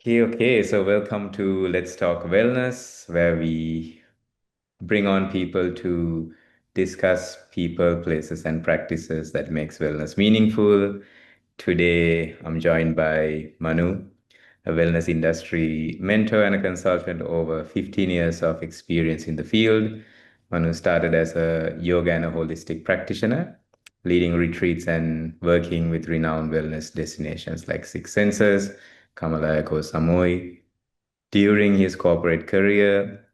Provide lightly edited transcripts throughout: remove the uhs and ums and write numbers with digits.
Okay. So welcome to Let's Talk Wellness, where we bring on people to discuss people, places, and practices that makes wellness meaningful. Today, I'm joined by Manu, a wellness industry mentor and a consultant over 15 years of experience in the field. Manu started as a yoga and a holistic practitioner, leading retreats and working with renowned wellness destinations like Six Senses, Kamalaya, Samui. During his corporate career,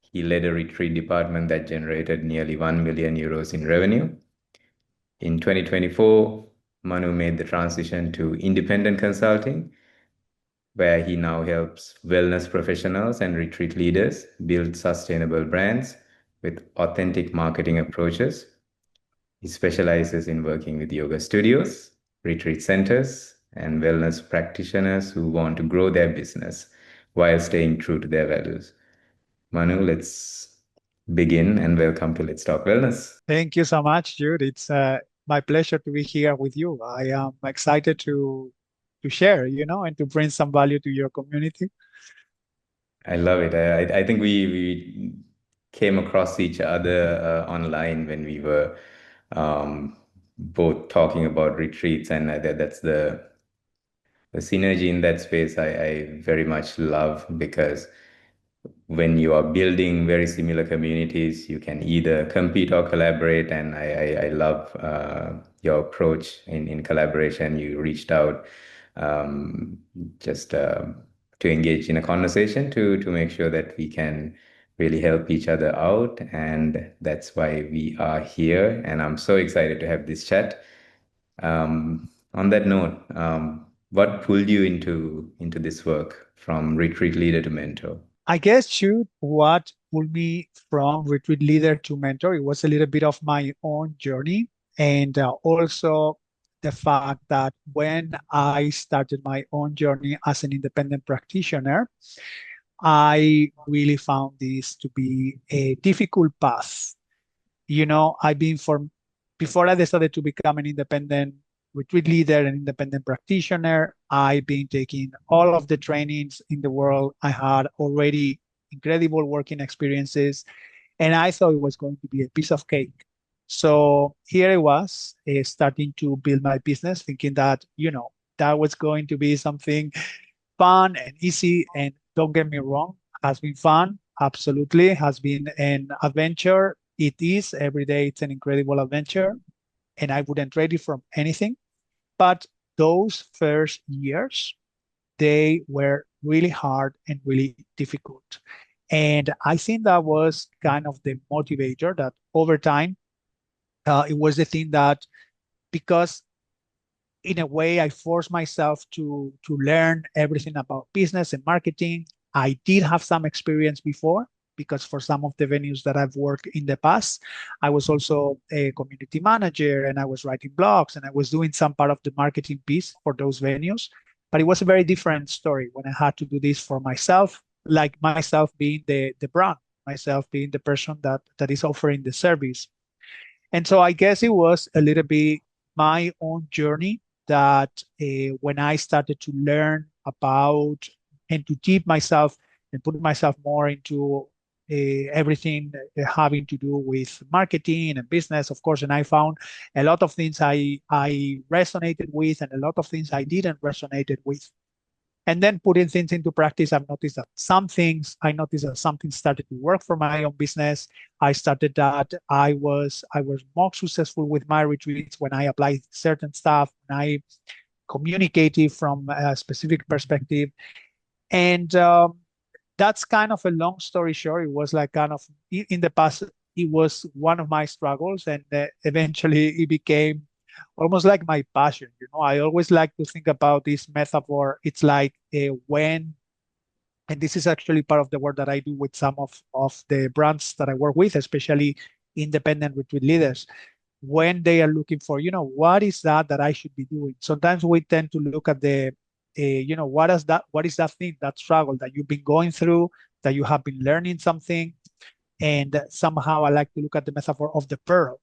he led a retreat department that generated nearly 1 million euros in revenue. In 2024, Manu made the transition to independent consulting, where he now helps wellness professionals and retreat leaders build sustainable brands with authentic marketing approaches. He specializes in working with yoga studios, retreat centers, and wellness practitioners who want to grow their business while staying true to their values. Manu, let's begin and welcome to Let's Talk Wellness. Thank you so much, Jude. It's my pleasure to be here with you. I am excited to share, and to bring some value to your community. I love it. I think we came across each other online when we were both talking about retreats, and that's the synergy in that space I very much love because when you are building very similar communities, you can either compete or collaborate. And I love your approach in collaboration. You reached out um, just to engage in a conversation to make sure that we can really help each other out. And that's why we are here. And I'm so excited to have this chat. On that note, what pulled you into this work from retreat leader to mentor? I guess, Jude, what pulled me from retreat leader to mentor, it was a little bit of my own journey. And also the fact that when I started my own journey as an independent practitioner, I really found this to be a difficult path. I've been before I decided to become an independent retreat leader and independent practitioner, I've been taking all of the trainings in the world. I had already incredible working experiences, and I thought it was going to be a piece of cake. So here I was, starting to build my business, thinking that, that was going to be something fun and easy. And don't get me wrong, has been fun. Absolutely. Has been an adventure. It is every day. It's an incredible adventure. And I wouldn't trade it from anything. But those first years, they were really hard and really difficult. And I think that was kind of the motivator that over time, it was the thing that because in a way, I forced myself to learn everything about business and marketing. I did have some experience before because for some of the venues that I've worked in the past, I was also a community manager and I was writing blogs and I was doing some part of the marketing piece for those venues. But it was a very different story when I had to do this for myself, like myself being the brand, myself being the person that is offering the service. And so I guess it was a little bit my own journey that when I started to learn about and to deep myself and put myself more into everything having to do with marketing and business, of course, and I found a lot of things I resonated with and a lot of things I didn't resonated with. And then putting things into practice, I noticed that something started to work for my own business. I started that I was more successful with my retreats when I applied certain stuff, and I communicated from a specific perspective. And that's kind of a long story short. It was like kind of in the past, it was one of my struggles, and eventually it became almost like my passion. I always like to think about this metaphor. It's like and this is actually part of the work that I do with some of the brands that I work with, especially independent retreat leaders, when they are looking for, what is that I should be doing? Sometimes we tend to look at what is that thing, that struggle that you've been going through, that you have been learning something. And somehow I like to look at the metaphor of the pearl.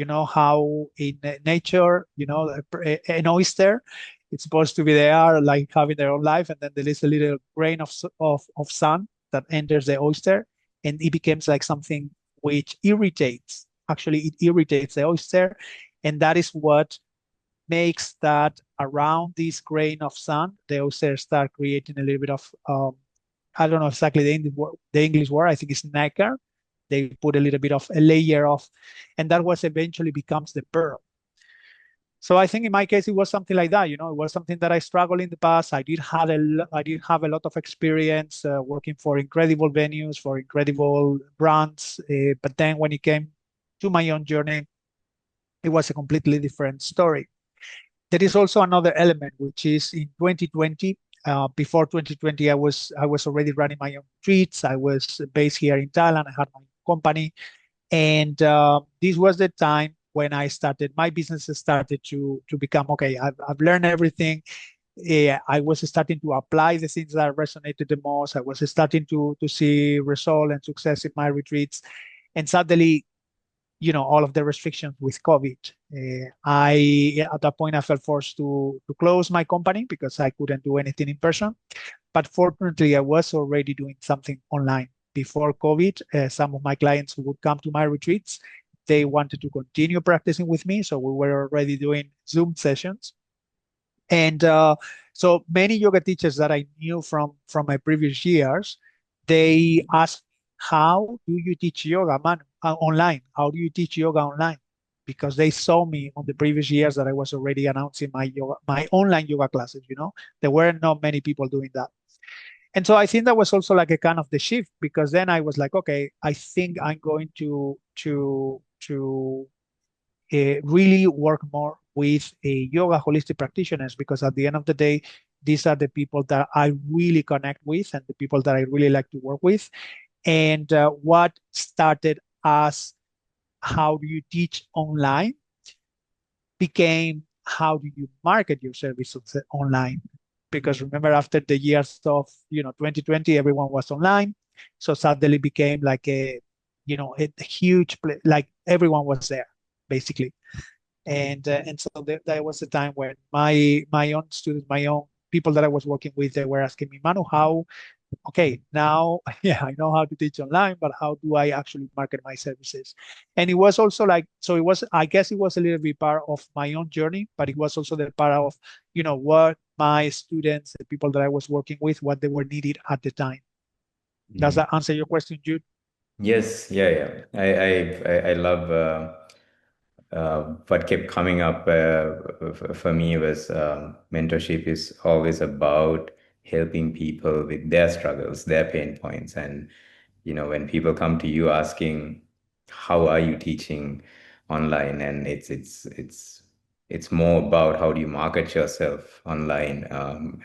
How in nature, an oyster, It's supposed to be there, like having their own life, and then there is a little grain of sun that enters the oyster, and it becomes like something which irritates. Actually, it irritates the oyster, and that is what makes that around this grain of sun, the oyster start creating a little bit of I don't know exactly the English word. I think it's nacre. They put a little bit of a layer of, and that was eventually becomes the pearl. So I think in my case it was something like that. It was something that I struggled in the past. I did have a lot of experience working for incredible venues, for incredible brands. But then when it came to my own journey, it was a completely different story. There is also another element, which is in 2020. Before 2020, I was already running my own retreats. I was based here in Thailand. I had my own company, and this was the time when I started. My business started to become okay. I've learned everything. Yeah, I was starting to apply the things that resonated the most. I was starting to see result and success in my retreats, and suddenly all of the restrictions with COVID. I at that point I felt forced to close my company because I couldn't do anything in person. But fortunately, I was already doing something online before COVID. Some of my clients who would come to my retreats, they wanted to continue practicing with me, so we were already doing Zoom sessions. And so many yoga teachers that I knew from my previous years, they asked, "How do you teach yoga, man, online? How do you teach yoga online?" Because they saw me on the previous years that I was already announcing my online yoga classes. There were not many people doing that. And so I think that was also like a kind of the shift because then I was like, okay, I think I'm going to really work more with yoga holistic practitioners because at the end of the day, these are the people that I really connect with and the people that I really like to work with. And what started as how do you teach online became how do you market your services online? Because remember, after the years of 2020, everyone was online, so suddenly became like a huge like everyone was there basically. And so that was the time when my own students, my own people that I was working with, they were asking me, Manu, how okay, now, yeah, I know how to teach online, but how do I actually market my services? And it was also like, so it was, I guess it was a little bit part of my own journey, but it was also the part of, what my students, the people that I was working with, what they were needed at the time. Does Mhm. that answer your question, Jude? Yes, yeah, yeah. I love what kept coming up for me was mentorship is always about helping people with their struggles, their pain points. And, when people come to you asking, how are you teaching online? And it's more about how do you market yourself online.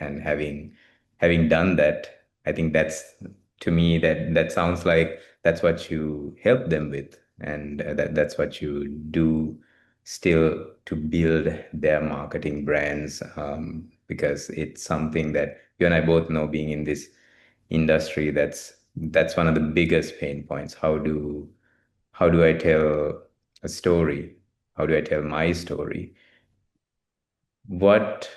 And having done that, I think that's to me that sounds like that's what you help them with, and that's what you do still to build their marketing brands, because it's something that you and I both know, being in this industry, that's one of the biggest pain points. How do I tell a story? How do I tell my story? What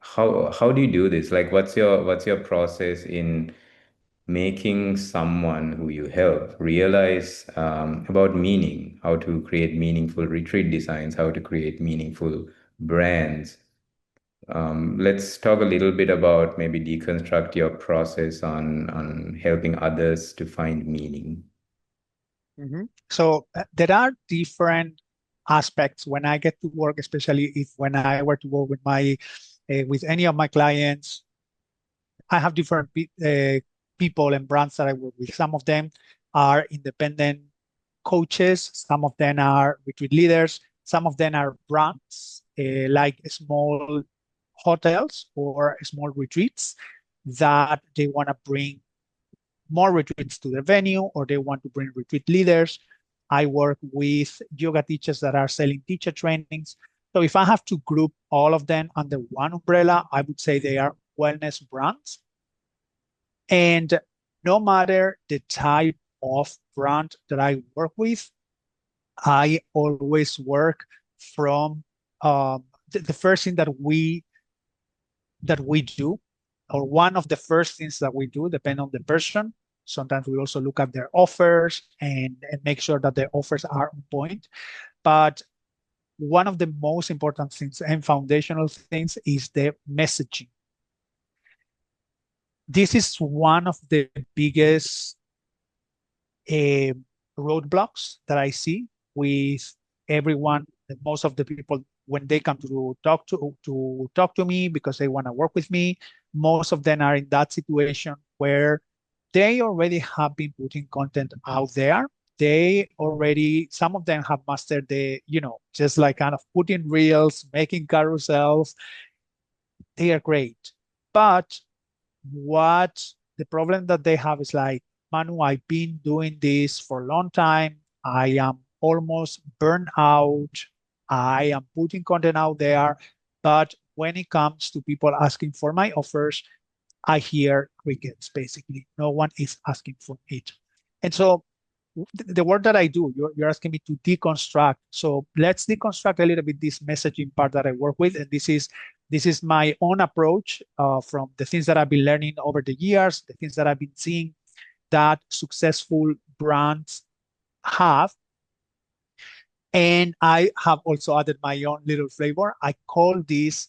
how do you do this? Like, what's your process in making someone who you help realize about meaning, how to create meaningful retreat designs, how to create meaningful brands? Let's talk a little bit about, maybe deconstruct your process on helping others to find meaning. So there are different aspects when I get to work, especially if when I were to work with any of my clients. I have different people and brands that I work with. Some of them are independent coaches. Some of them are retreat leaders. Some of them are brands like small hotels or small retreats that they want to bring more retreats to their venue or they want to bring retreat leaders. I work with yoga teachers that are selling teacher trainings. So if I have to group all of them under one umbrella, I would say they are wellness brands. And no matter the type of brand that I work with, I always work from the first thing that we do, or one of the first things that we do, depending on the person. Sometimes we also look at their offers and make sure that the offers are on point. But one of the most important things and foundational things is the messaging. This is one of the biggest uh, roadblocks that I see with everyone, most of the people when they come to talk to me because they want to work with me. Most of them are in that situation where they already have been putting content out there. They already, some of them have mastered just like kind of putting reels, making carousels. They are great. But what the problem that they have is like, Manu, I've been doing this for a long time. I am almost burned out. I am putting content out there. But when it comes to people asking for my offers, I hear crickets, basically. No one is asking for it. And so the work that I do, you're asking me to deconstruct. So let's deconstruct a little bit this messaging part that I work with. And this is my own approach from the things that I've been learning over the years, the things that I've been seeing that successful brands have. And I have also added my own little flavor. I call this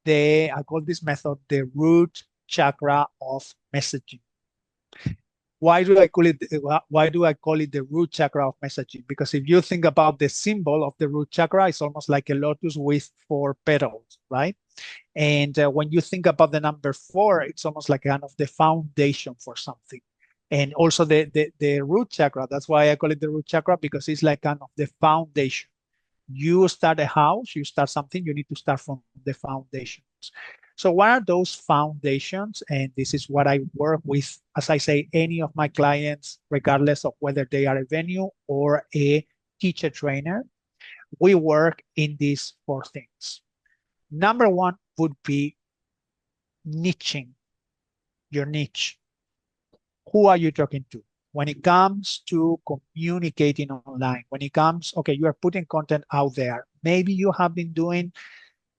method the root chakra of messaging. Why do I call it the root chakra of messaging? Because if you think about the symbol of the root chakra, it's almost like a lotus with four petals, right? And when you think about the number four, it's almost like kind of the foundation for something. And also the root chakra, that's why I call it the root chakra, because it's like kind of the foundation. You start a house, you start something, you need to start from the foundations. So what are those foundations? And this is what I work with, as I say, any of my clients, regardless of whether they are a venue or a teacher trainer, we work in these four things. Number one would be niching, your niche. Who are you talking to? When it comes to communicating online, when it comes, okay, you are putting content out there. Maybe you have been doing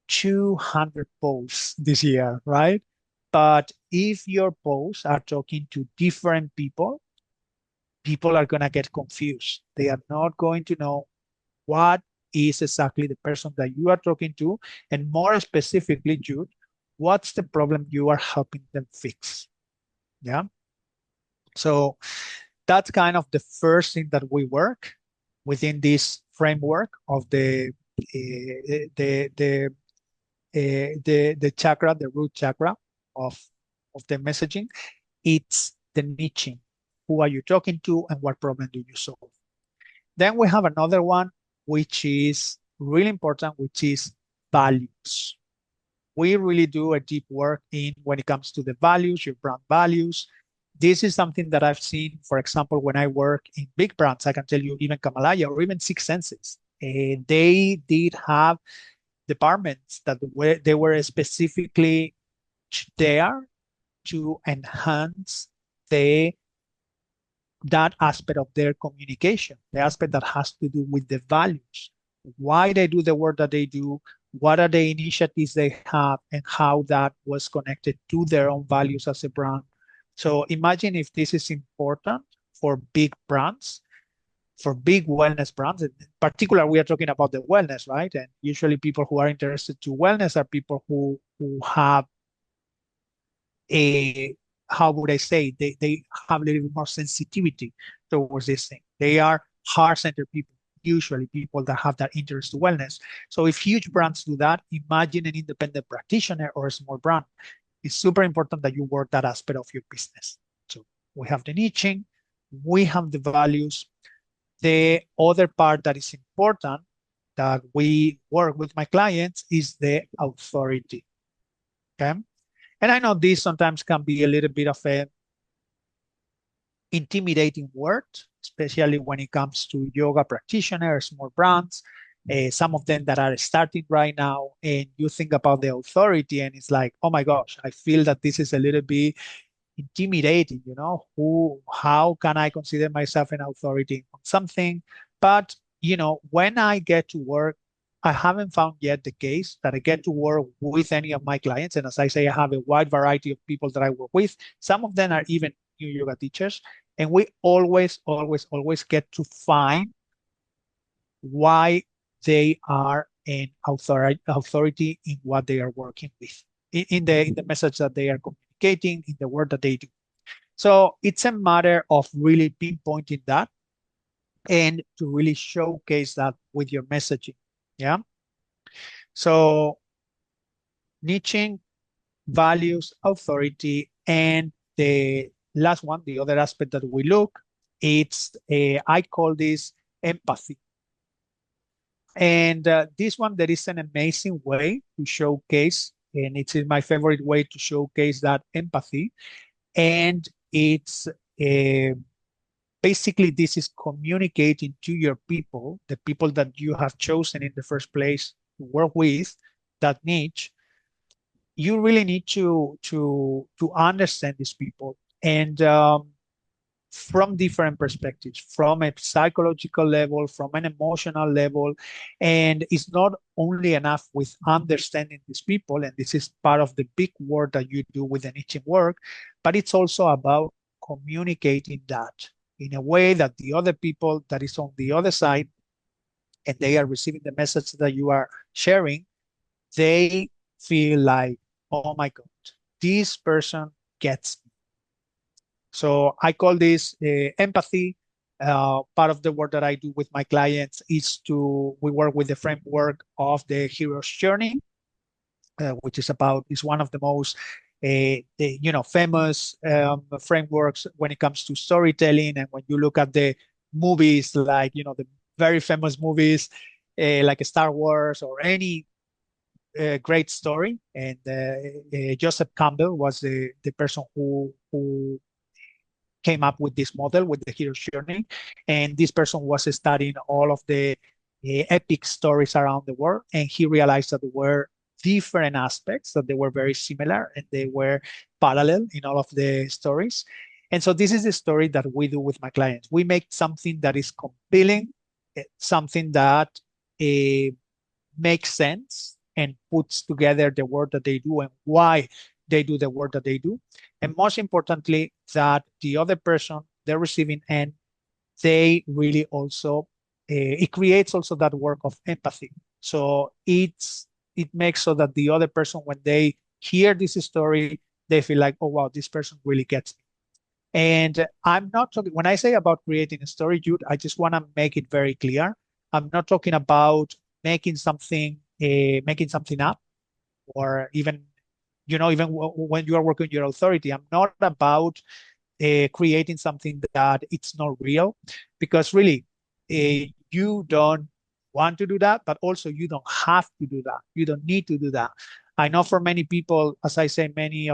200 posts this year, right? But if your posts are talking to different people, people are going to get confused. They are not going to know what is exactly the person that you are talking to. And more specifically, Jude, what's the problem you are helping them fix? Yeah. So that's kind of the first thing that we work within this framework of the chakra, the root chakra of the messaging. It's the niching. Who are you talking to and what problem do you solve? Then we have another one, which is really important, which is values. We really do a deep work in when it comes to the values, your brand values. This is something that I've seen, for example, when I work in big brands. I can tell you even Kamalaya or even Six Senses. They did have departments that they were specifically there to enhance the that aspect of their communication, the aspect that has to do with the values, why they do the work that they do, what are the initiatives they have, and how that was connected to their own values as a brand. So imagine if this is important for big brands, for big wellness brands. In particular, we are talking about the wellness, right? And usually people who are interested to wellness are people who have a, how would I say, they have a little bit more sensitivity towards this thing. They are heart-centered people, usually people that have that interest to wellness. So if huge brands do that, imagine an independent practitioner or a small brand. It's super important that you work that aspect of your business. So we have the niching, we have the values. The other part that is important that we work with my clients is the authority. Okay. And I know this sometimes can be a little bit of a intimidating word, especially when it comes to yoga practitioners, small brands, some of them that are starting right now. And you think about the authority, and it's like, oh my gosh, I feel that this is a little bit intimidating. How can I consider myself an authority on something? But when I get to work I haven't found yet the case that I get to work with any of my clients. And as I say, I have a wide variety of people that I work with. Some of them are even new yoga teachers. And we always get to find why they are an authority in what they are working with, in the message that they are communicating, in the work that they do. So it's a matter of really pinpointing that and to really showcase that with your messaging. Yeah. So niching, values, authority, and the last one, the other aspect that we look, it's I call this empathy. And this one, there is an amazing way to showcase, and it's my favorite way to showcase that empathy. And it's basically this is communicating to your people, the people that you have chosen in the first place to work with, that niche. You really need to understand these people and from different perspectives, from a psychological level, from an emotional level. And it's not only enough with understanding these people, and this is part of the big work that you do with the niching work, but it's also about communicating that in a way that the other people that is on the other side and they are receiving the message that you are sharing, they feel like, oh my God, this person gets me. So I call this empathy. Part of the work that I do with my clients is we work with the framework of the hero's journey, which is one of the most famous frameworks when it comes to storytelling. And when you look at the movies, like the very famous movies like Star Wars or any great story, and Joseph Campbell was the person who came up with this model with the hero's journey. And this person was studying all of the epic stories around the world. And he realized that there were different aspects, that they were very similar and they were parallel in all of the stories. And so this is the story that we do with my clients. We make something that is compelling, something that uh, makes sense and puts together the work that they do and why they do the work that they do. And most importantly, that the other person, the receiving end, they really also, it creates also that work of empathy. So it makes so that the other person, when they hear this story, they feel like, oh, wow, this person really gets me. And I'm not talking, when I say about creating a story, Jude, I just want to make it very clear. I'm not talking about making something up, or even, even when you are working with your authority. I'm not about creating something that it's not real, because really, you don't want to do that, but also you don't have to do that. You don't need to do that. I know for many people, as I say, some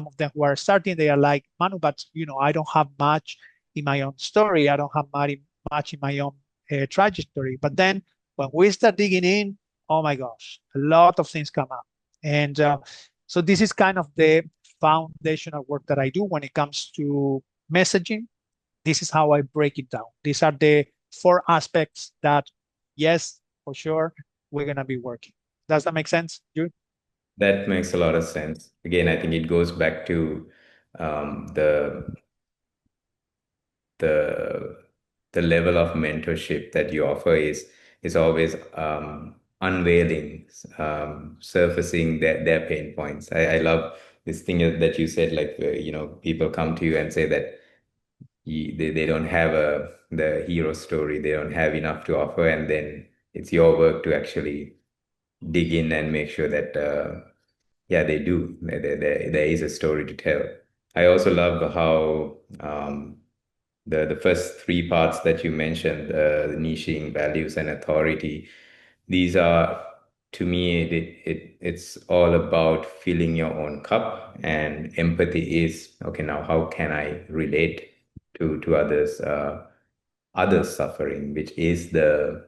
of them who are starting, they are like, Manu, but I don't have much in my own story. I don't have much in my own trajectory. But then when we start digging in, oh my gosh, a lot of things come up. And so this is kind of the foundational work that I do when it comes to messaging. This is how I break it down. These are the four aspects that, yes, for sure, we're going to be working. Does that make sense, Jude? That makes a lot of sense. Again, I think it goes back to the the the level of mentorship that you offer is always unveiling, surfacing their pain points. I love this thing that you said, like people come to you and say that they don't have the hero story, they don't have enough to offer, and then it's your work to actually dig in and make sure that yeah, they do. There is a story to tell. I also love how the first three parts that you mentioned, the niching, values, and authority. These are, to me, it's all about filling your own cup, and empathy is okay. Now, how can I relate to others suffering, which is the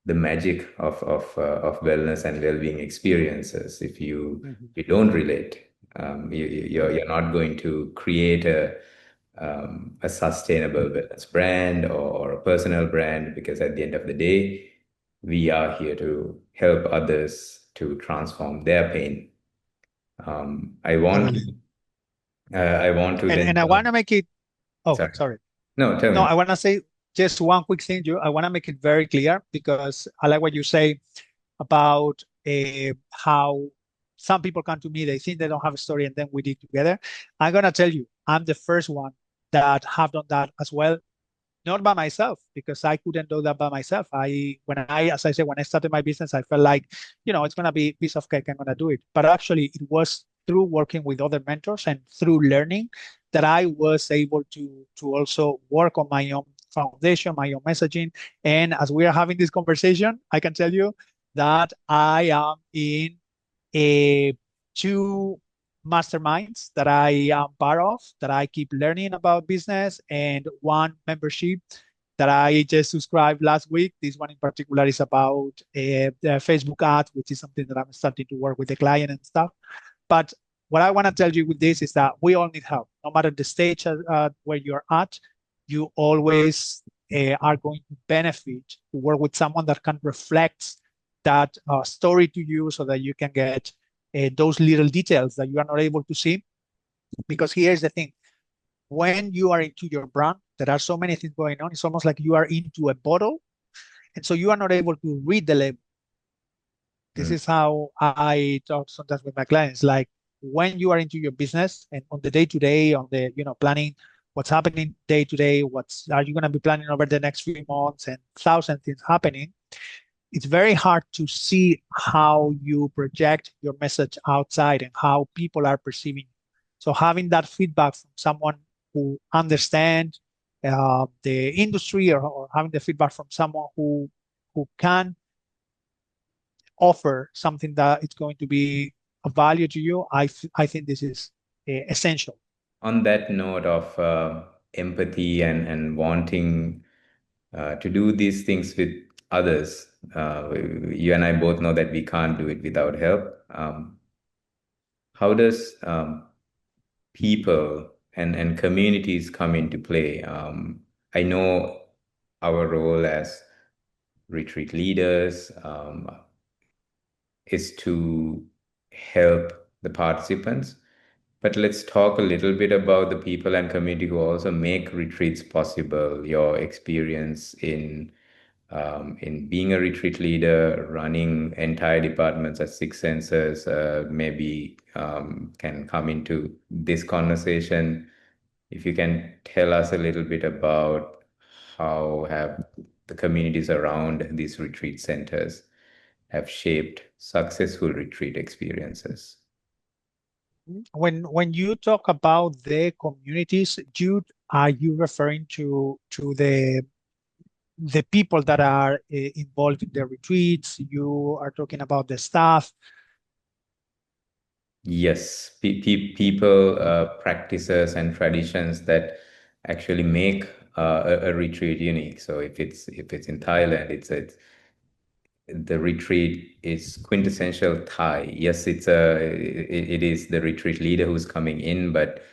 magic of wellness and well-being experiences. If you don't relate, you're not going to create a sustainable wellness brand or a personal brand, because at the end of the day, we are here to help others to transform their pain. I want Totally. to, I want to then And I talk. want to make it, oh, Sorry. sorry. No, tell No, me. I want to say just one quick thing. I want to make it very clear because I like what you say about how some people come to me, they think they don't have a story, and then we did together. I'm gonna tell you, I'm the first one that have done that as well, not by myself because I couldn't do that by myself. As I said, when I started my business, I felt like, it's gonna be a piece of cake. I'm gonna do it, but actually, it was through working with other mentors and through learning that I was able to also work on my own foundation, my own messaging. And as we are having this conversation, I can tell you that I am in a two masterminds that I am part of, that I keep learning about business, and one membership that I just subscribed last week. This one in particular is about the Facebook ads, which is something that I'm starting to work with the client and stuff. But what I want to tell you with this is that we all need help, no matter the stage where you're at. You always are going to benefit to work with someone that can reflect that story to you, so that you can get those little details that you are not able to see. Because here's the thing: when you are into your brand, there are so many things going on. It's almost like you are into a bottle, and so you are not able to read the label. This Mm. is how I talk sometimes with my clients. Like, when you are into your business and on the day to day, on the, planning what's happening day to day, what's are you going to be planning over the next few months, and thousand things happening, it's very hard to see how you project your message outside and how people are perceiving you. So having that feedback from someone who understands the industry, or having the feedback from someone who can offer something that it's going to be a value to you, I think this is essential. On that note of empathy and wanting to do these things with others, you and I both know that we can't do it without help. How does people and communities come into play? I know our role as retreat leaders is to help the participants. But let's talk a little bit about the people and community who also make retreats possible. Your experience in being a retreat leader, running entire departments at Six Senses, maybe can come into this conversation. If you can tell us a little bit about how have the communities around these retreat centers have shaped successful retreat experiences. When you talk about the communities, Jude, are you referring to the people that are involved in the retreats? You are talking about the staff. Yes, people, practices, and traditions that actually make a retreat unique. So if it's in Thailand, it's the retreat is quintessential Thai. Yes, it is the retreat leader who's coming in, but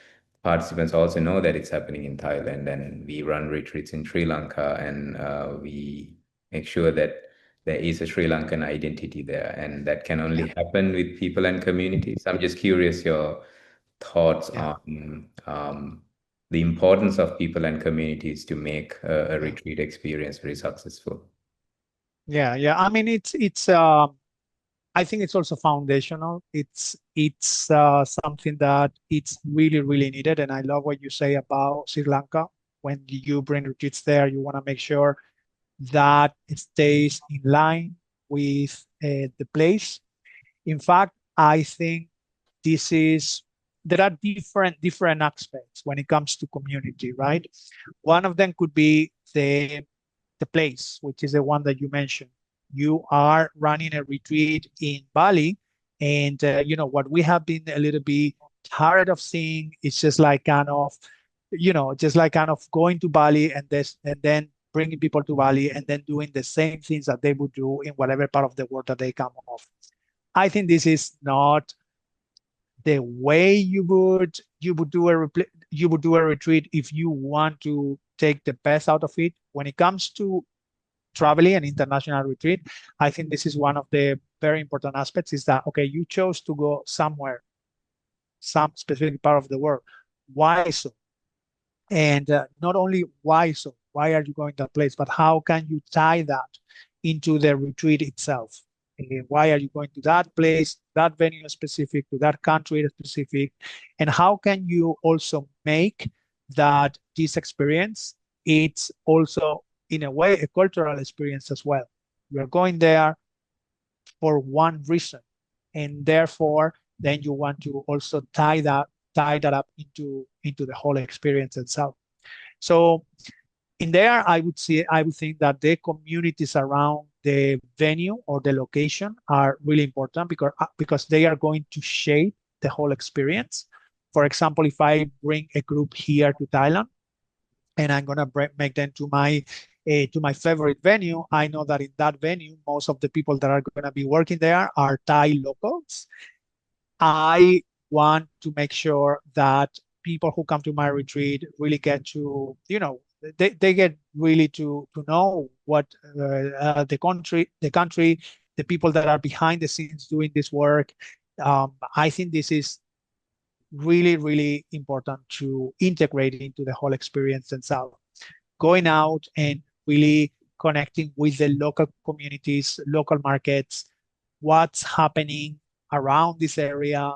participants also know that it's happening in Thailand, and we run retreats in Sri Lanka, and we make sure that there is a Sri Lankan identity there, and that can Yeah, only happen with people and communities. I'm just curious your thoughts yeah, on the importance of people and communities to make a yeah, retreat experience very successful. yeah. I mean, it's I think it's also foundational. It's something that it's really, really needed. And I love what you say about Sri Lanka. When you bring retreats there, you want to make sure that it stays in line with the place. In fact, I think this is there are different aspects when it comes to community, right? One of them could be the place, which is the one that you mentioned. You are running a retreat in Bali, and what we have been a little bit tired of seeing is just like kind of going to Bali, and then bringing people to Bali, and then doing the same things that they would do in whatever part of the world that they come off. I think this is not the way you would do a retreat if you want to take the best out of it. When it comes to traveling and international retreat, I think this is one of the very important aspects is that, okay, you chose to go somewhere, some specific part of the world. Why so? And not only why so, why are you going to that place, but how can you tie that into the retreat itself? Why are you going to that place, that venue specific, to that country specific? And how can you also make that this experience, it's also in a way a cultural experience as well. You're going there for one reason, and therefore then you want to also tie that up into the whole experience itself. So in there, I would think that the communities around the venue or the location are really important because they are going to shape the whole experience. For example, if I bring a group here to Thailand and I'm gonna make them to my favorite venue, I know that in that venue, most of the people that are gonna be working there are Thai locals. I want to make sure that people who come to my retreat really get to, they get really to know what the country, the people that are behind the scenes doing this work. I think this is really, really important to integrate into the whole experience themselves. Going out and really connecting with the local communities, local markets, what's happening around this area.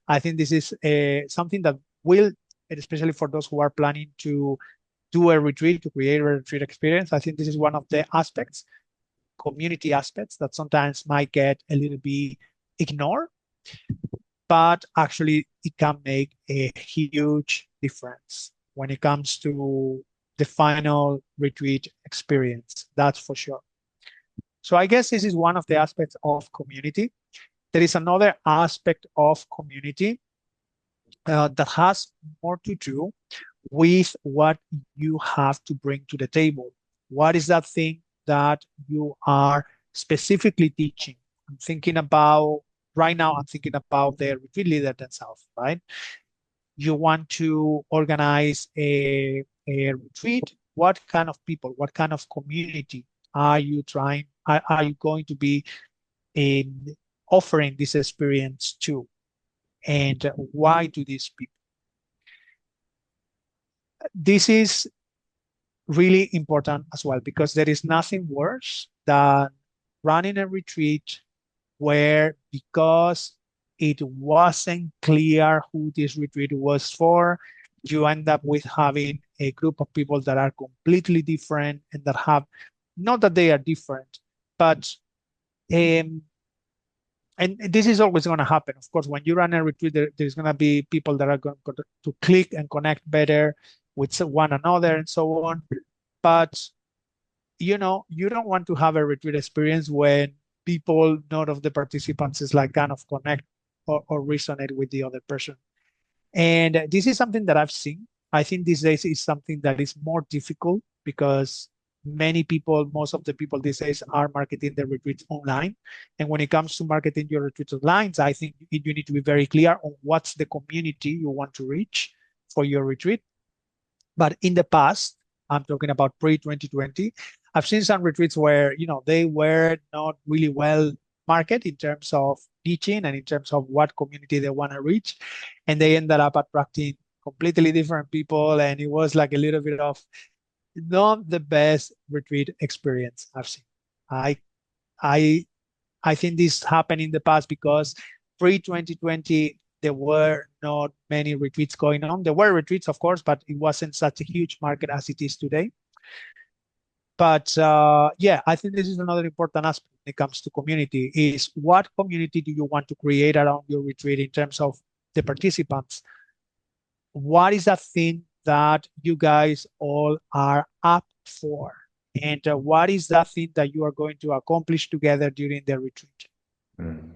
I think this is something that will, and especially for those who are planning to do a retreat, to create a retreat experience, I think this is one of the aspects, community aspects, that sometimes might get a little bit ignored, but actually it can make a huge difference when it comes to the final retreat experience. That's for sure. So I guess this is one of the aspects of community. There is another aspect of community that has more to do with what you have to bring to the table. What is that thing that you are specifically teaching? I'm thinking about right now, I'm thinking about the retreat leader themselves, right? You want to organize a retreat. What kind of people, what kind of community are you going to be um, offering this experience to? And why to these people? This is really important as well because there is nothing worse than running a retreat where, because it wasn't clear who this retreat was for, you end up with having a group of people that are completely different and that have, not that they are different, but um, and this is always going to happen. Of course, when you run a retreat, there's going to be people that are going to click and connect better with one another and so on. But you don't want to have a retreat experience when people, none of the participants is like kind of connect or resonate with the other person. And this is something that I've seen. I think these days is something that is more difficult because many people, most of the people these days are marketing their retreats online. And when it comes to marketing your retreats online, I think you need to be very clear on what's the community you want to reach for your retreat. But in the past, I'm talking about pre-2020, I've seen some retreats where, they were not really well marketed in terms of teaching and in terms of what community they want to reach. And they ended up attracting completely different people. And it was like a little bit of not the best retreat experience I've seen. I I I think this happened in the past because pre-2020, there were not many retreats going on. There were retreats, of course, but it wasn't such a huge market as it is today. But yeah, I think this is another important aspect when it comes to community is what community do you want to create around your retreat in terms of the participants? What is that thing that you guys all are up for? And what is that thing that you are going to accomplish together during the retreat? Mm.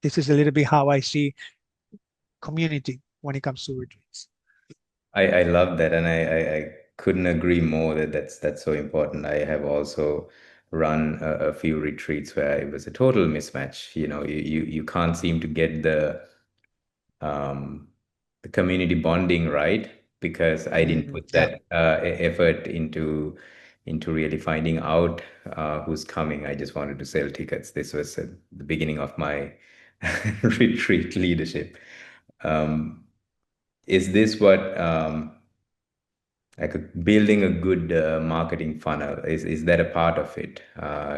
This is a little bit how I see community when it comes to retreats. I love that, and I couldn't agree more that that's so important. I have also run a few retreats where it was a total mismatch. You can't seem to get um, the community bonding right because I didn't put Yeah. that effort into into really finding out who's coming. I just wanted to sell tickets. This was the beginning of my retreat leadership. Um, is this what like building a good marketing funnel is that a part of it?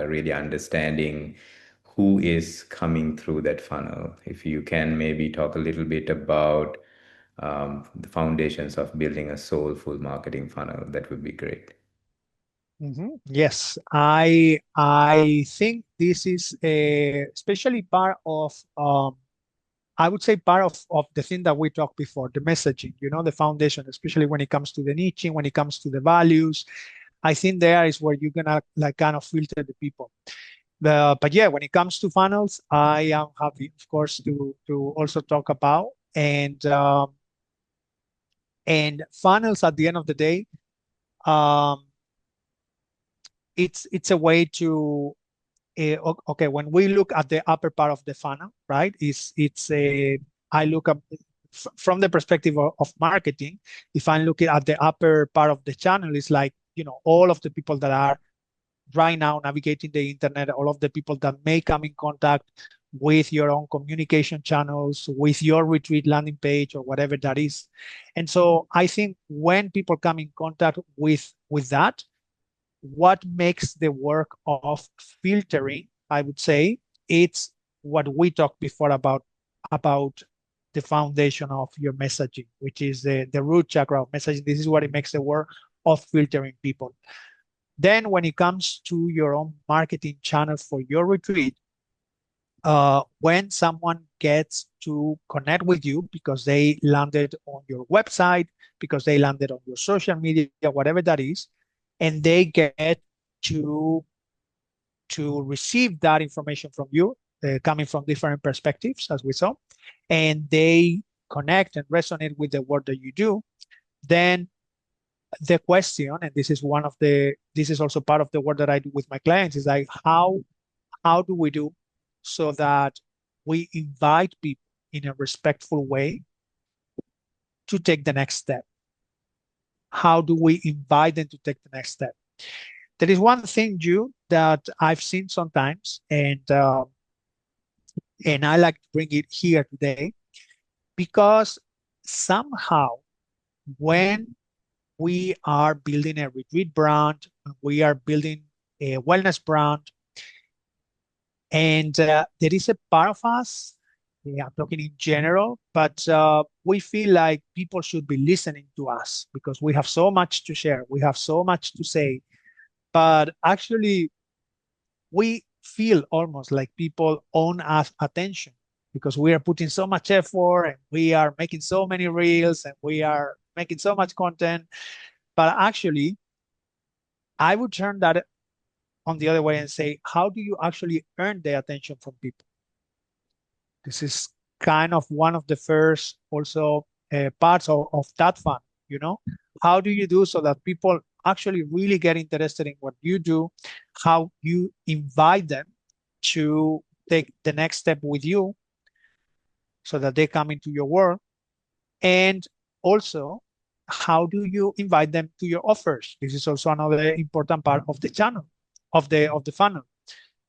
Really understanding who is coming through that funnel. If you can maybe talk a little bit about the foundations of building a soulful marketing funnel, that would be great. Yes, I think this is especially part of I would say part of the thing that we talked before, the messaging, the foundation, especially when it comes to the niching, when it comes to the values. I think there is where you're gonna like kind of filter the people. But yeah, when it comes to funnels, I am happy, of course, to also talk about and funnels at the end of the day. Um, it's a way to okay, when we look at the upper part of the funnel, right? It's a I look up from the perspective of marketing. If I'm looking at the upper part of the channel, it's like all of the people that are right now navigating the internet, all of the people that may come in contact with your own communication channels, with your retreat landing page or whatever that is. And so I think when people come in contact with that, what makes the work of filtering, I would say, it's what we talked before about the foundation of your messaging, which is the root chakra of messaging. This is what it makes the work of filtering people. Then when it comes to your own marketing channels for your retreat, when someone gets to connect with you because they landed on your website, because they landed on your social media, whatever that is, and they get to to receive that information from you, coming from different perspectives, as we saw, and they connect and resonate with the work that you do, then the question, and this is also part of the work that I do with my clients, is like how do we do so that we invite people in a respectful way to take the next step? How do we invite them to take the next step? There is one thing, you that I've seen sometimes, and I like to bring it here today because somehow when we are building a retreat brand, when we are building a wellness brand, and there is a part of us, yeah, I'm talking in general, but we feel like people should be listening to us because we have so much to share, we have so much to say, but actually we feel almost like people own us attention because we are putting so much effort and we are making so many reels and we are making so much content. But actually, I would turn that on the other way and say, how do you actually earn the attention from people? This is kind of one of the first also parts of that fun, you know? How do you do so that people actually really get interested in what you do? How you invite them to take the next step with you so that they come into your world? And also, how do you invite them to your offers? This is also another important part of the channel, of the funnel,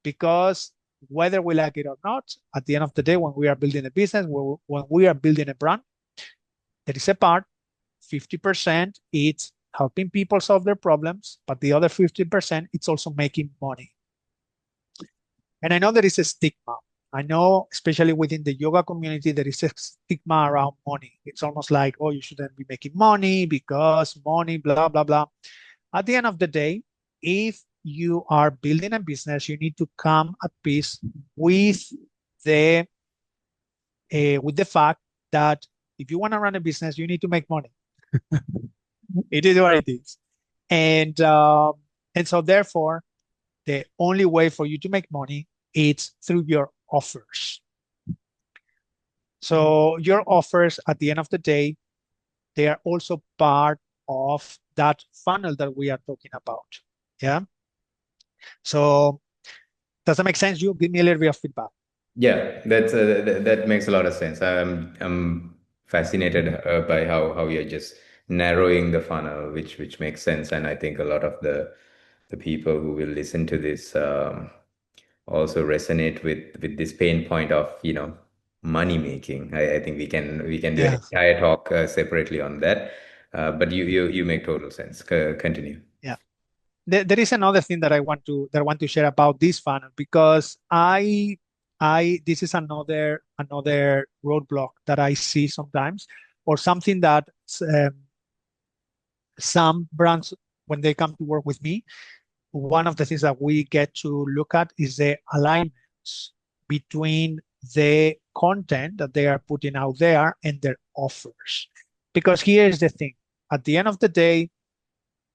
because whether we like it or not, at the end of the day, when we are building a business, when we are building a brand, there is a part, 50%, it's helping people solve their problems, but the other 50%, it's also making money. And I know there is a stigma. I know, especially within the yoga community, there is a stigma around money. It's almost like, oh, you shouldn't be making money because money, blah, blah, blah. At the end of the day, if you are building a business, you need to come at peace with the with the fact that if you want to run a business, you need to make money. It is what it is, and so therefore, the only way for you to make money is through your offers. So your offers, at the end of the day, they are also part of that funnel that we are talking about. Yeah. So does that make sense? You give me a little bit of feedback. Yeah, that makes a lot of sense. I'm fascinated by how you're just narrowing the funnel, which makes sense, and I think a lot of the the people who will listen to this also resonate with this pain point of, money making. I think we can do an Yeah, entire talk separately on that. But you make total sense. Continue. yeah. There is another thing that I want to share about this funnel because I this is another roadblock that I see sometimes, or something that um, some brands, when they come to work with me, one of the things that we get to look at is the alignments between the content that they are putting out there and their offers. Because here's the thing, at the end of the day,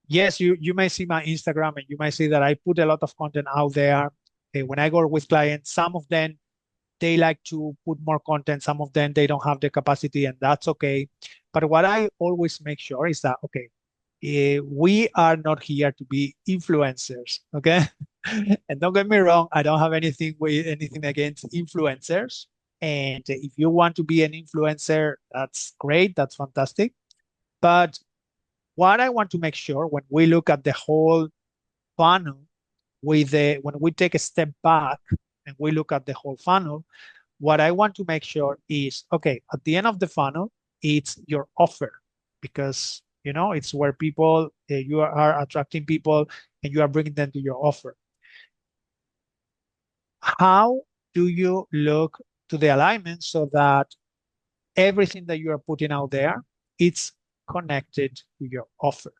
yes, you may see my Instagram and you might see that I put a lot of content out there. When I go with clients, some of them they like to put more content, some of them they don't have the capacity, and that's okay. But what I always make sure is that okay, we are not here to be influencers, okay? And don't get me wrong, I don't have anything against influencers. And if you want to be an influencer, that's great, that's fantastic. But what I want to make sure when we look at the whole funnel, when we take a step back and we look at the whole funnel, what I want to make sure is, okay, at the end of the funnel, it's your offer because, it's where people, you are attracting people and you are bringing them to your offer. How do you look to the alignment so that everything that you are putting out there, it's connected to your offer?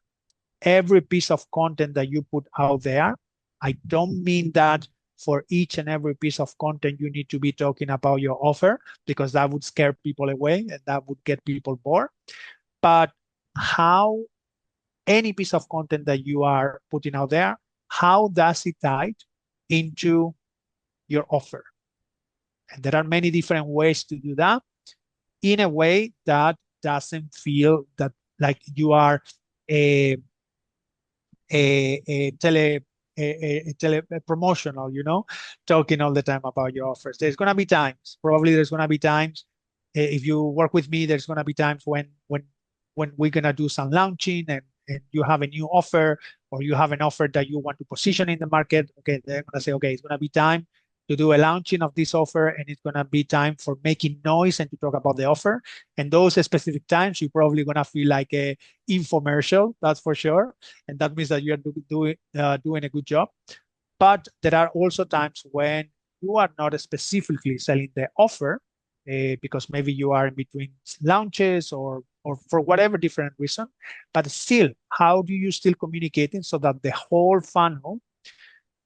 Every piece of content that you put out there, I don't mean that for each and every piece of content you need to be talking about your offer because that would scare people away and that would get people bored. But how any piece of content that you are putting out there, how does it tie into your offer? And there are many different ways to do that in a way that doesn't feel that like you are a a tele a tele a promotional, talking all the time about your offers. There's gonna be times, probably there's gonna be times if you work with me, there's gonna be times when we're gonna do some launching and you have a new offer or you have an offer that you want to position in the market. Okay, they're gonna say, okay, it's gonna be time to do a launching of this offer and it's gonna be time for making noise and to talk about the offer. And those specific times, you're probably gonna feel like a infomercial, that's for sure, and that means that you are doing a good job. But there are also times when you are not specifically selling the offer because maybe you are in between launches or for whatever different reason. But still, how do you still communicating so that the whole funnel,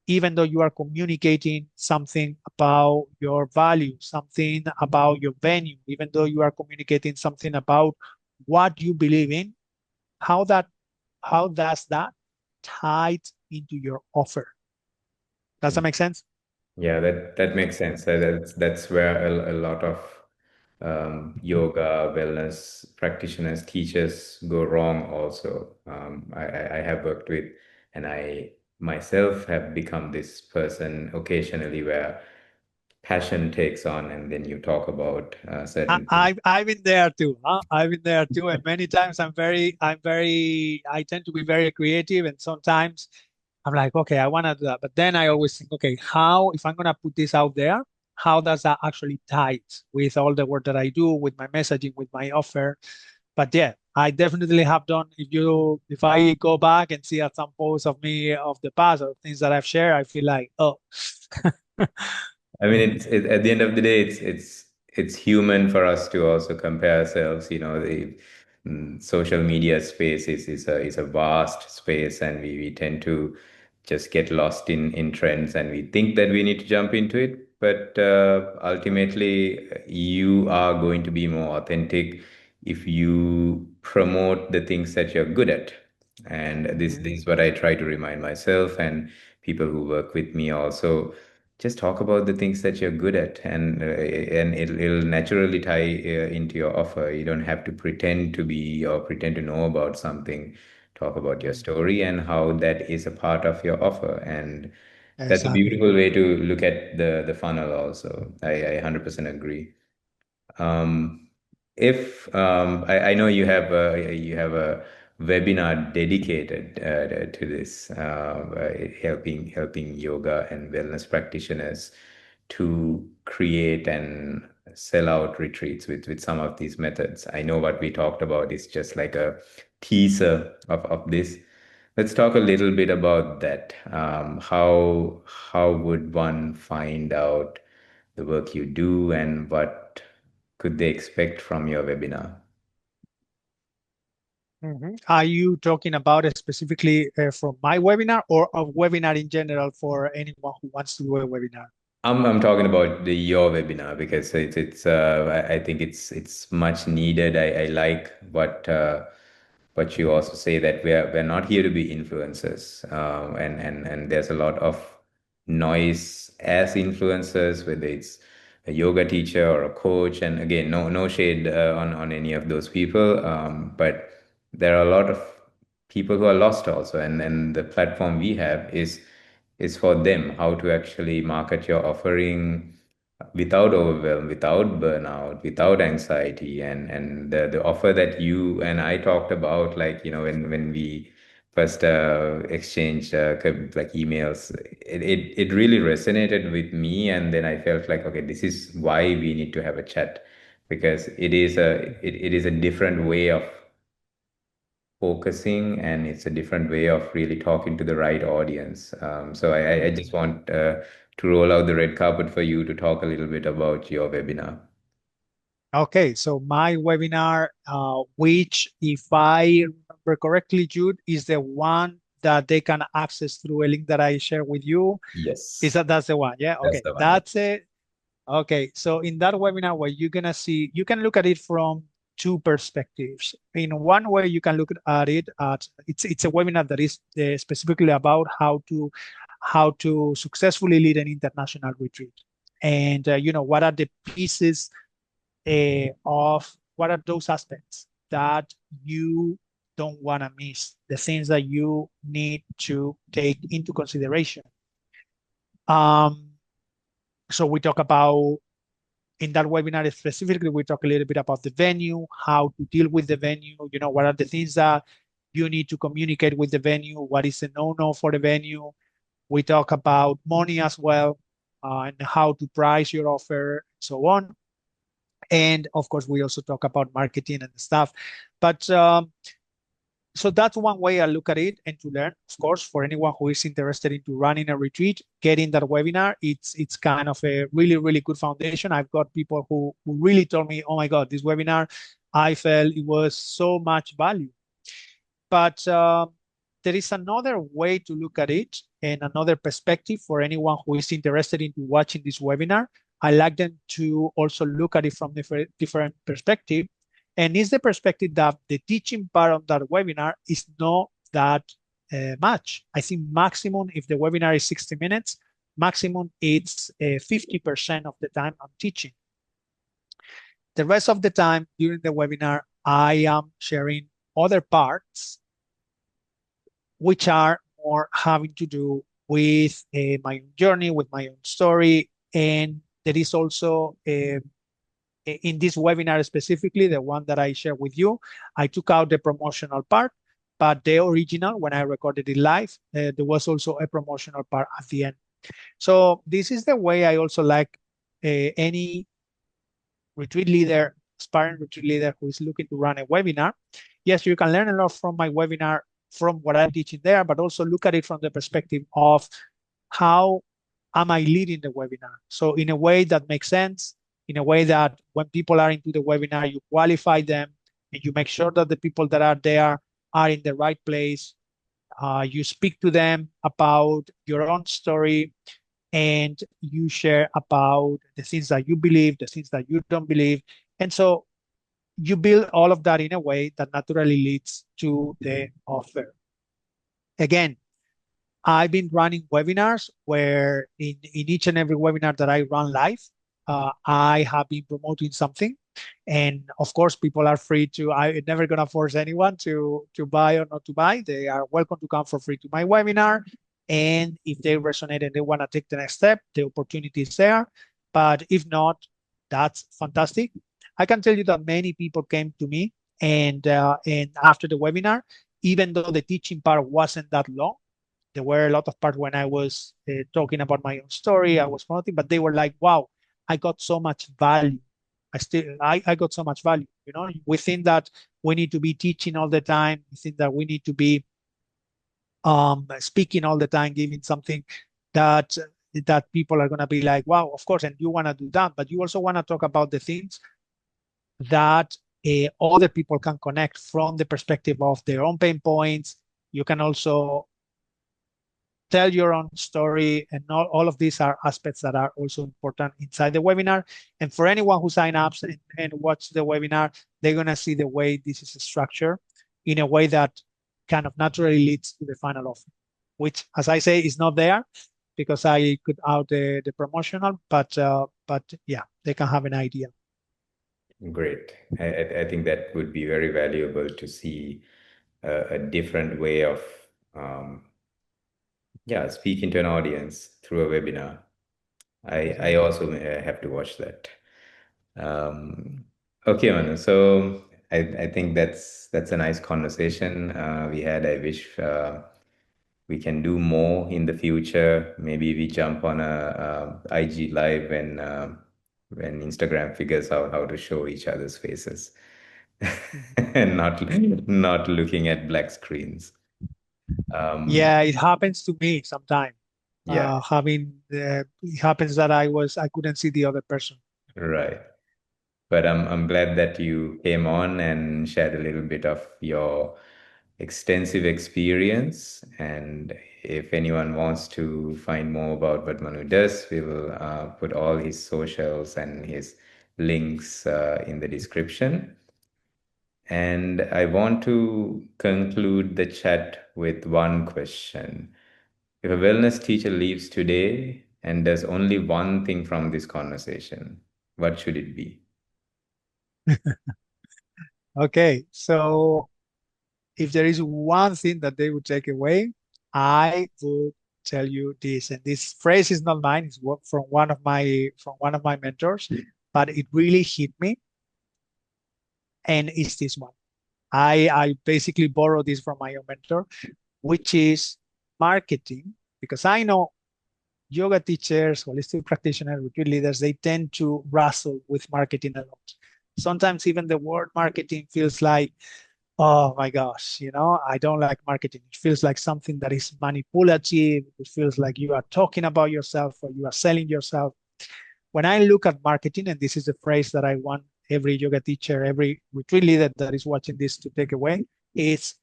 even though you are communicating something about your value, something about your venue, even though you are communicating something about what you believe in, how that how does that tie into your offer? Does that make sense? Yeah, that makes sense. That's where a lot of yoga, wellness practitioners, teachers go wrong also. I have worked with, and I myself have become this person occasionally where passion takes on, and then you talk about I, certain things. I've been there too. Huh? I've been there too, and many times I tend to be very creative, and sometimes I'm like, okay, I want to do that, but then I always think, okay, how if I'm gonna put this out there, how does that actually tie with all the work that I do, with my messaging, with my offer? But yeah, I definitely have done. If I go back and see at some posts of me of the past or things that I've shared, I feel like, oh, I mean, at the end of the day, it's human for us to also compare ourselves. The social media space is a vast space, and we tend to just get lost in trends, and we think that we need to jump into it. But ultimately, you are going to be more authentic if you promote the things that you're good at. And this is what I try to remind myself and people who work with me also. Just talk about the things that you're good at, and it'll naturally tie into your offer. You don't have to pretend to be or pretend to know about something. Talk about your story and how that is a part of your offer, and that's a exactly. beautiful way to look at the funnel also. I 100% agree. If I know you have a webinar dedicated to this, helping yoga and wellness practitioners to create and sell out retreats with some of these methods. I know what we talked about is just like a teaser of this. Let's talk a little bit about that. How would one find out the work you do, and what could they expect from your webinar? Are you talking about it specifically from my webinar or a webinar in general for anyone who wants to do a webinar? I'm talking about your webinar because I think it's much needed. I like what you also say, that we're not here to be influencers, and there's a lot of noise as influencers, whether it's a yoga teacher or a coach. And again, no shade on any of those people, but there are a lot of people who are lost also, and the platform we have is for them, how to actually market your offering without overwhelm, without burnout, without anxiety. And the offer that you and I talked about, like, when we first exchanged like emails, it really resonated with me. And then I felt like, okay, this is why we need to have a chat, because it is a different way of focusing, and it's a different way of really talking to the right audience. So I just Mhm. want to roll out the red carpet for you to talk a little bit about your webinar. Okay, so my webinar, which if I remember correctly, Jude, is the one that they can access through a link that I share with you. Is Yes, that's the one? Yeah, that's okay, the one. Yeah. that's it. Okay, so in that webinar, what you're gonna see, you can look at it from two perspectives. In one way, you can look at it at it's a webinar that is specifically about how to successfully lead an international retreat, and what are the pieces of what are those aspects that you don't want to miss, the things that you need to take into consideration. Um, so we talk about in that webinar specifically, we talk a little bit about the venue, how to deal with the venue, what are the things that you need to communicate with the venue, what is a no-no for the venue. We talk about money as well, and how to price your offer, so on. And of course, we also talk about marketing and stuff. But so that's one way I look at it, and to learn, of course, for anyone who is interested into running a retreat, getting that webinar, it's kind of a really, really good foundation. I've got people who really told me, oh my God, this webinar, I felt it was so much value. But there is another way to look at it and another perspective for anyone who is interested into watching this webinar. I like them to also look at it from different perspective. And it's the perspective that the teaching part of that webinar is not that much. I think maximum, if the webinar is 60 minutes, maximum it's 50% of the time I'm teaching. The rest of the time during the webinar, I am sharing other parts which are more having to do with my own journey, with my own story. And there is also, in this webinar specifically, the one that I share with you, I took out the promotional part, but the original, when I recorded it live, there was also a promotional part at the end. So this is the way I also like any retreat leader, aspiring retreat leader who is looking to run a webinar. Yes, you can learn a lot from my webinar, from what I'm teaching there, but also look at it from the perspective of how am I leading the webinar? So in a way that makes sense, in a way that when people are into the webinar, you qualify them and you make sure that the people that are there are in the right place. You speak to them about your own story, and you share about the things that you believe, the things that you don't believe. And so you build all of that in a way that naturally leads to the offer. Again, I've been running webinars where in each and every webinar that I run live, I have been promoting something. And of course, people are free to, I'm never going to force anyone to buy or not to buy. They are welcome to come for free to my webinar. And if they resonate and they want to take the next step, the opportunity is there. But if not, that's fantastic. I can tell you that many people came to me and after the webinar, even though the teaching part wasn't that long. There were a lot of parts when I was talking about my own story, I was promoting, but they were like, wow, I got so much value. I got so much value. You know, we think that we need to be teaching all the time. We think that we need to be speaking all the time, giving something that that people are going to be like, wow, of course, and you want to do that, but you also want to talk about the things that other people can connect from the perspective of their own pain points. You can also tell your own story, and all of these are aspects that are also important inside the webinar. And for anyone who sign up and watch the webinar, they're going to see the way this is structured in a way that kind of naturally leads to the final offer, which, as I say, is not there because I put out the promotional, but yeah, they can have an idea. Great. I think that would be very valuable to see a different way of, um, yeah, speaking to an audience through a webinar. I Mhm. also have to watch that. Um, okay, Manu. So I think that's a nice conversation we had. I wish we can do more in the future. Maybe we jump on a, IG live when Instagram figures out how to show each other's faces Mhm. and not looking at black screens. Um, Yeah, it happens to me sometimes. yeah, It happens that I couldn't see the other person. right. But I'm glad that you came on and shared a little bit of your extensive experience. And if anyone wants to find more about what Manu does, we will put all his socials and his links in the description. And I want to conclude the chat with one question. If a wellness teacher leaves today and does only one thing from this conversation, what should it be? Okay, so if there is one thing that they would take away, I would tell you this. And this phrase is not mine; it's from one of my mentors, but it really hit me. And it's this one. I basically borrowed this from my own mentor, which is marketing, because I know yoga teachers, holistic practitioners, retreat leaders, they tend to wrestle with marketing a lot. Sometimes even the word marketing feels like, oh my gosh, I don't like marketing. It feels like something that is manipulative. It feels like you are talking about yourself or you are selling yourself. When I look at marketing, and this is the phrase that I want every yoga teacher, every retreat leader that is watching this to take away, is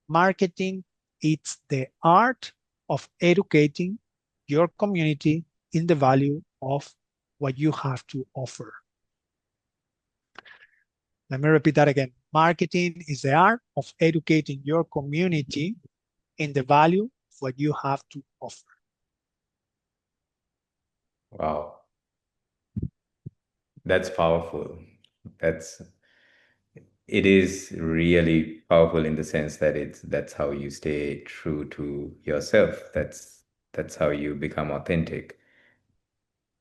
marketing. It's the art of educating your community in the value of what you have to offer. Let me repeat that again. Marketing is the art of educating your community in the value of what you have to offer. Wow, that's powerful. That's it is really powerful in the sense that that's how you stay true to yourself. That's how you become authentic.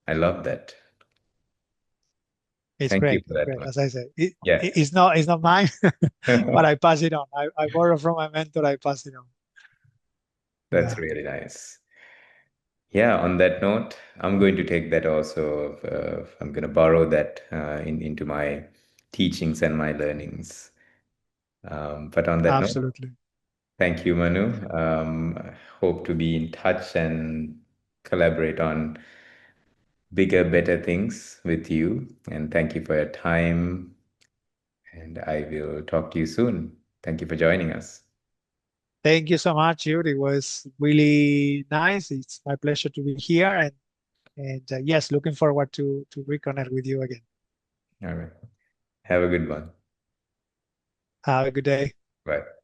I love that. It's Thank you great. for It's that great. one. As I said, Yeah, it's not mine, but I pass it on. I borrow from my mentor. I pass it on. that's Yeah, really nice. Yeah, on that note, I'm going to take that also. I'm going to borrow that into my teachings and my learnings. But on that note, absolutely. thank you, Manu. Hope to be in touch and collaborate on bigger, better things with you. And thank you for your time. And I will talk to you soon. Thank you for joining us. Thank you so much, Yuri. It was really nice. It's my pleasure to be here, and yes, looking forward to reconnect with you again. All right. Have a good one. Have a good day. Bye.